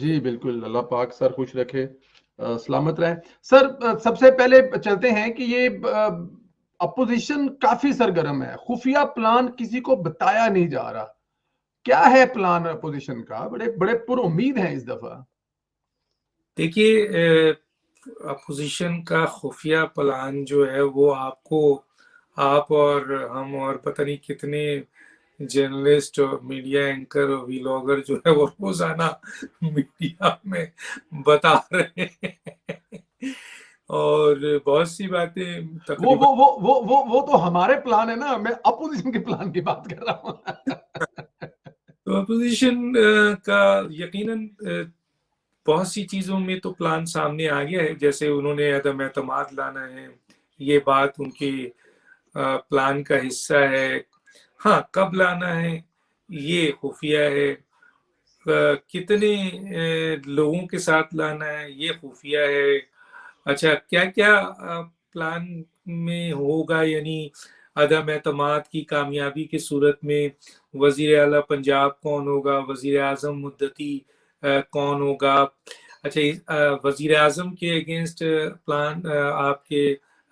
जी, बिल्कुल, अल्लाह पाक सर खुश रखे, सलामत रहें। सर सबसे पहले चलते हैं कि ये अपोज़िशन काफ़ी सरगर्म है, खुफिया प्लान किसी को बताया नहीं जा रहा। क्या है प्लान अपोज़िशन का? बड़े बड़े पुरुम्मीद हैं इस दफ़ा। देखिए, अपोजिशन का खुफिया प्लान जो है वो आपको, आप और हम और पता नहीं कितने जर्नलिस्ट और मीडिया एंकर और व्लॉगर जो है वो रोजाना मीडिया में बता रहे हैं। और बहुत सी बातें वो तकरीबन वो वो वो वो वो तो हमारे प्लान है ना, मैं अपोज़िशन के प्लान की बात कर रहा हूँ। तो अपोजिशन का यकीनन बहुत सी चीजों में तो प्लान सामने आ गया है, जैसे उन्होंने अदम एतमाद लाना है, ये बात उनके प्लान का हिस्सा है। हाँ, कब लाना है ये खुफिया है। कितने लोगों के साथ लाना है ये खुफिया है। अच्छा, क्या क्या प्लान में होगा, यानी अदम एतमाद की कामयाबी की सूरत में वजीर आला पंजाब कौन होगा, वजीर आजम मुद्दती कौन होगा। अच्छा, वजीर आजम के अगेंस्ट प्लान आपके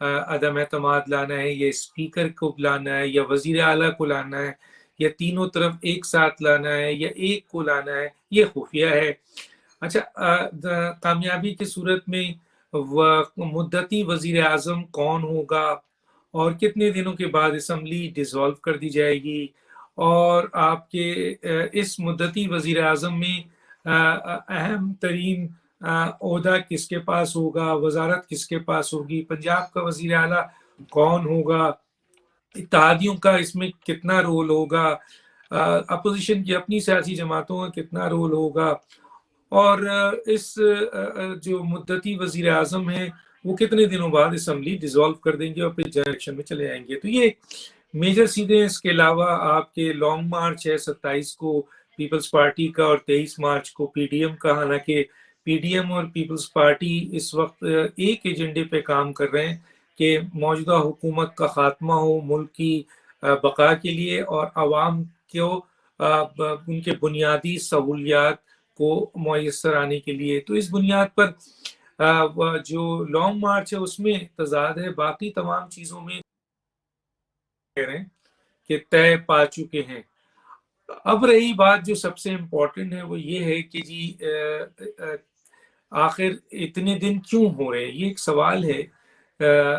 अदम एतमाद लाना है, या स्पीकर को लाना है, या वजीर आला को लाना है, या तीनों तरफ एक साथ लाना है, या एक को लाना है, ये खुफिया है। अच्छा, कामयाबी की सूरत में मुद्दती वजीर आजम कौन होगा, और कितने दिनों के बाद असम्बली डिसॉल्व कर दी जाएगी, और आपके इस मुद्दती वजीर आजम में अहम तरीन ओहदा किसके पास होगा, वजारत किसके पास होगी, पंजाब का वजीर आला कौन होगा, इत्तेहादियों का इसमें कितना रोल होगा, अपोजिशन की अपनी सियासी जमातों का कितना रोल होगा, और इस जो मुद्दती वजीर आजम है वो कितने दिनों बाद असम्बली डिसॉल्व कर देंगे और फिर इलेक्शन में चले जाएंगे। तो ये मेजर सीधे। इसके अलावा आपके लॉन्ग मार्च है 27 को पीपल्स पार्टी का, और 23 मार्च को पीडीएम का। हालांकि पीडीएम और पीपल्स पार्टी इस वक्त एक एजेंडे पे काम कर रहे हैं कि मौजूदा हुकूमत का खात्मा हो मुल्क की बका के लिए, और आवाम को उनके बुनियादी सहूलियात को मुयसर आने के लिए। तो इस बुनियाद पर जो लॉन्ग मार्च है उसमें तजाद है, बाकी तमाम चीजों में कह रहे हैं कि तय पा चुके हैं। अब रही बात जो सबसे इम्पोर्टेंट है, वो ये है कि जी आखिर इतने दिन क्यों हो रहे हैं, ये एक सवाल है।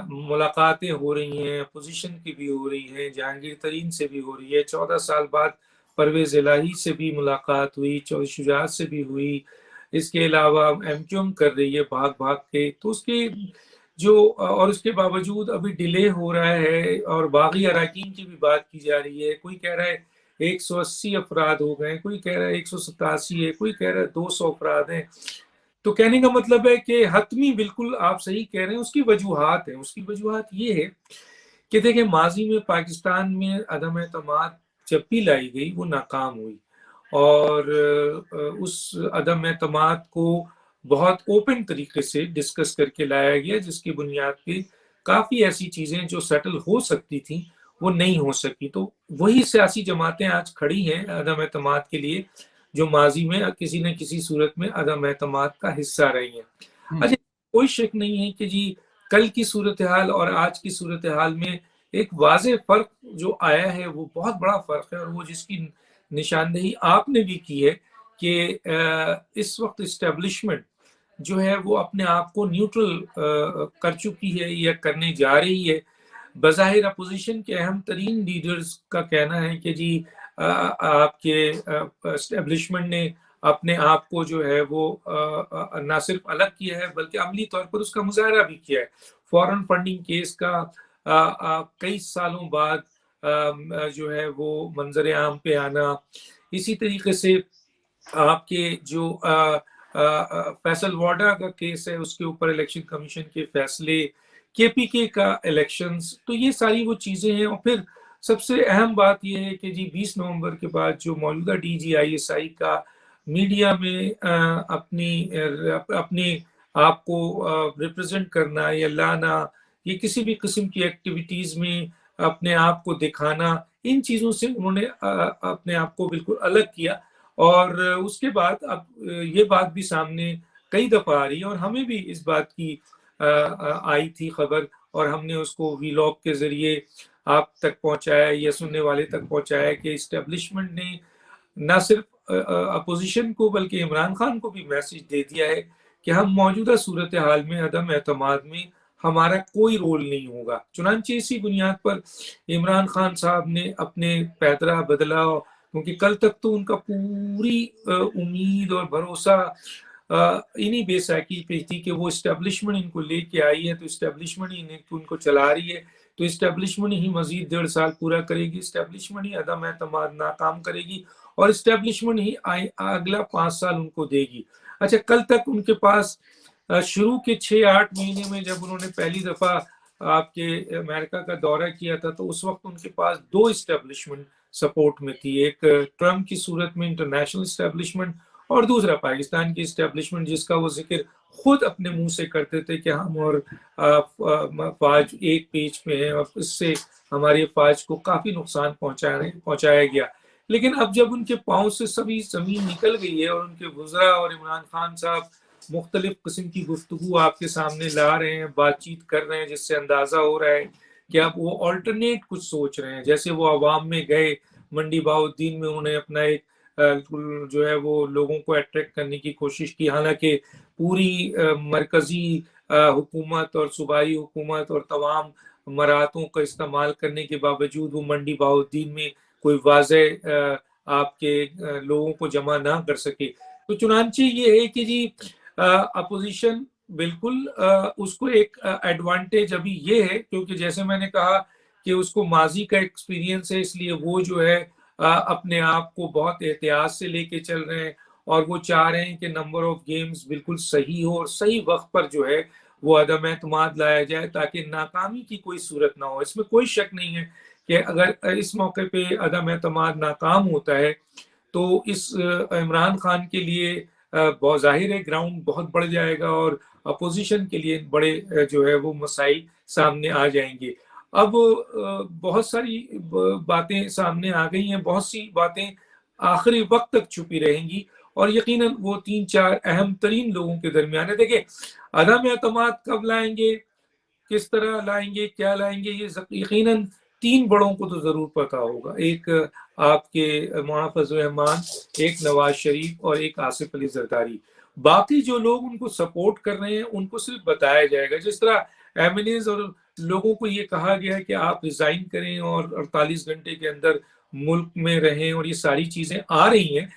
मुलाकातें हो रही हैं, अपोजिशन की भी हो रही है, जहांगीर तरीन से भी हो रही है, 14 साल बाद परवेज इलाही से भी मुलाकात हुई, चौधरी शुजात से भी हुई। इसके अलावा एमक्यूएम कर रही है भाग भाग के, तो उसके जो, और उसके बावजूद अभी डिले हो रहा है, और बागी अराकीन की भी बात की जा रही है। कोई कह रहा है 180 अफराद हो गए, कोई कह रहा है 187 है, कोई कह रहा है 200 अफराद हैं। तो कहने का मतलब है कि हतमी, बिल्कुल आप सही कह रहे हैं, उसकी वजूहात है। उसकी वजूहात ये है कि देखिए, माजी में पाकिस्तान में अदम एतमाद जब भी लाई गई वो नाकाम हुई, और उस अदम एतमाद को बहुत ओपन तरीके से डिस्कस करके लाया गया, जिसकी बुनियाद पे काफ़ी ऐसी चीज़ें जो सेटल हो सकती थी वो नहीं हो सकी। तो वही सियासी जमातें आज खड़ी हैं अदम एतमाद के लिए, जो माजी में किसी न किसी सूरत में अदम एतमाद का हिस्सा रही हैं। अच्छा, कोई शक नहीं है कि जी कल की सूरत हाल और आज की सूरत हाल में एक वाज़ेह फ़र्क जो आया है, वो बहुत बड़ा फ़र्क है, और वो जिसकी निशानदेही आपने भी की है कि इस वक्त इस्टेब्लिशमेंट जो है वो अपने आप को न्यूट्रल कर चुकी है या करने जा रही है। बज़ाहिर अपोजिशन के अहम तरीन लीडर्स का कहना है कि जी आपके एस्टेब्लिशमेंट ने अपने आप को जो है वो ना सिर्फ अलग किया है बल्कि अमली तौर पर उसका मुजाहरा भी किया है। फॉरेन फंडिंग केस का कई सालों बाद जो है वो मंजर आम पे आना। इसी तरीके से आपके जो फैसल वाडा का केस है उसके ऊपर इलेक्शन कमीशन के फैसले, केपीके का इलेक्शंस, तो ये सारी वो चीजें हैं। और फिर सबसे अहम बात यह है कि जी 20 नवंबर के बाद जो मौजूदा डीजीआईएसआई का मीडिया में अपने आप को रिप्रेजेंट करना या लाना, ये किसी भी किस्म की एक्टिविटीज में अपने आप को दिखाना, इन चीजों से उन्होंने अपने आप को बिल्कुल अलग किया। और उसके बाद अब ये बात भी सामने कई दफा आ रही है, और हमें भी इस बात की आई थी खबर, और हमने उसको वीलॉग के जरिए आप तक पहुंचाया या सुनने वाले तक पहुंचाया कि इस्टेब्लिशमेंट ने न सिर्फ अपोजिशन को बल्कि इमरान खान को भी मैसेज दे दिया है कि हम मौजूदा सूरत हाल में अदम एतमाद में हमारा कोई रोल नहीं होगा। चुनांचे इसी बुनियाद पर इमरान खान साहब ने अपने पैतरा बदला, क्योंकि कल तक तो उनका पूरी उम्मीद और भरोसा इन्हीं बेसाकी पे थी कि वो इस्टेब्लिशमेंट इनको लेके आई है, तो इस्टेब्लिशमेंट ही उनको चला रही है, तो इस्टेब्लिशमेंट ही मजीद 1.5 साल पूरा करेगी, इस्टेब्लिशमेंट ही अदम एतमाद नाकाम करेगी, और इस्टेब्लिशमेंट ही अगला 5 साल उनको देगी। अच्छा, कल तक उनके पास शुरू के 6-8 महीने में जब उन्होंने पहली दफा आपके अमेरिका का दौरा किया था, तो उस वक्त उनके पास 2 इस्टेब्लिशमेंट सपोर्ट में थी, एक ट्रम्प की सूरत में इंटरनेशनल इस्टेब्लिशमेंट, और दूसरा पाकिस्तान की इस्टेब्लिशमेंट, जिसका वो जिक्र खुद अपने मुंह से करते थे कि हम और फौज एक पेज पे हैं, और इससे हमारी फौज को काफी नुकसान पहुंचाया गया। लेकिन अब जब उनके पांव से सभी जमीन निकल गई है, और उनके वज़रा और इमरान खान साहब मुख्तलिफ किस्म की गुफ्तगू आपके सामने ला रहे हैं, बातचीत कर रहे हैं, जिससे अंदाजा हो रहा है कि अब वो ऑल्टरनेट कुछ सोच रहे हैं। जैसे वो अवाम में गए, मंडी बहाउद्दीन में उन्होंने अपना एक जो है वो लोगों को अट्रैक्ट करने की कोशिश की, हालांकि पूरी मरकजी हुकूमत और सूबाई हुकूमत और तमाम मराहतों का इस्तेमाल करने के बावजूद वो मंडी बहाउद्दीन में कोई वाज़े आपके लोगों को जमा ना कर सके। तो चुनांचे ये है कि जी अपोजिशन बिल्कुल उसको एक एडवांटेज अभी ये है, क्योंकि जैसे मैंने कहा कि उसको माजी का एक्सपीरियंस है, इसलिए वो जो है अपने आप को बहुत एहतियात से लेके चल रहे हैं, और वो चाह रहे हैं कि नंबर ऑफ गेम्स बिल्कुल सही हो और सही वक्त पर जो है वो अदम एतमाद लाया जाए, ताकि नाकामी की कोई सूरत ना हो। इसमें कोई शक नहीं है कि अगर इस मौके पे अदम एतमाद नाकाम होता है, तो इस इमरान खान के लिए बहुत जाहिर है ग्राउंड बहुत बढ़ जाएगा, और अपोजिशन के लिए बड़े जो है वो मसाइल सामने आ जाएंगे। अब बहुत सारी बातें सामने आ गई हैं, बहुत सी बातें आखिरी वक्त तक छुपी रहेंगी, और यकीनन वो 3-4 अहम तरीन लोगों के दरमियान है। देखिए, अदम एतमाद कब लाएंगे, किस तरह लाएंगे, क्या लाएंगे, ये यकीनन 3 बड़ों को तो जरूर पता होगा। एक आपके मौलाना फजल रहमान, एक नवाज शरीफ, और एक आसिफ अली जरदारी। बाकी जो लोग उनको सपोर्ट कर रहे हैं उनको सिर्फ बताया जाएगा, जिस तरह एमिनेज और लोगों को ये कहा गया है कि आप रिजाइन करें और 48 घंटे के अंदर मुल्क में रहें, और ये सारी चीजें आ रही हैं,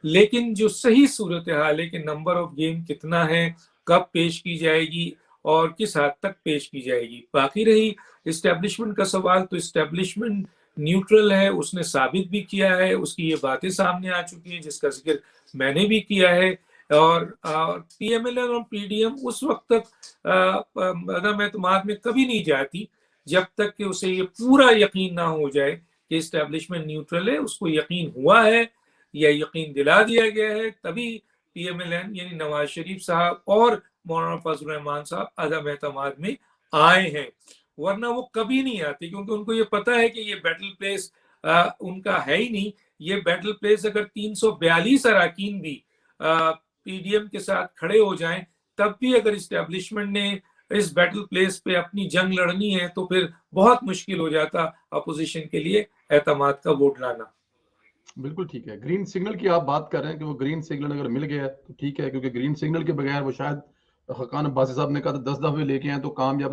लेकिन जो सही सूरत हाल है कि नंबर ऑफ गेम कितना है, कब पेश की जाएगी और किस हद तक पेश की जाएगी। बाकी रही इस्टेब्लिशमेंट का सवाल, तो इस्टेब्लिशमेंट न्यूट्रल है, उसने साबित भी किया है, उसकी ये बातें सामने आ चुकी हैं जिसका जिक्र मैंने भी किया है। और पीएमएलएन और पीडीएम उस वक्त तक अदम एतमाद में कभी नहीं जाती जब तक कि उसे ये पूरा यकीन ना हो जाए कि इस्टेब्लिशमेंट न्यूट्रल है। उसको यकीन हुआ है या यकीन दिला दिया गया है, तभी पीएमएलएन यानी नवाज शरीफ साहब और मौलाना फजल रहमान साहब अदम एतमाद में आए हैं, वरना वो कभी नहीं आते, क्योंकि उनको ये पता है कि ये बैटल प्लेस उनका है ही नहीं। ये बैटल प्लेस अगर 342 अरकान भी पीडीएम के साथ खड़े हो जाएं, तब भी अगर इस्टेब्लिशमेंट ने इस बैटल प्लेस पे अपनी जंग लड़नी है, तो फिर बहुत मुश्किल हो जाता अपोजिशन के लिए एतमाद का वोट लाना। बिल्कुल ठीक है। ग्रीन सिग्नल की आप बात कर रहे हैं कि वो ग्रीन सिग्नल अगर मिल गया तो ठीक है, क्योंकि ग्रीन सिग्नल के बगैर वो शायद हकान अब्बासी साहब ने कहा था 10 दफे लेके आए तो कामयाब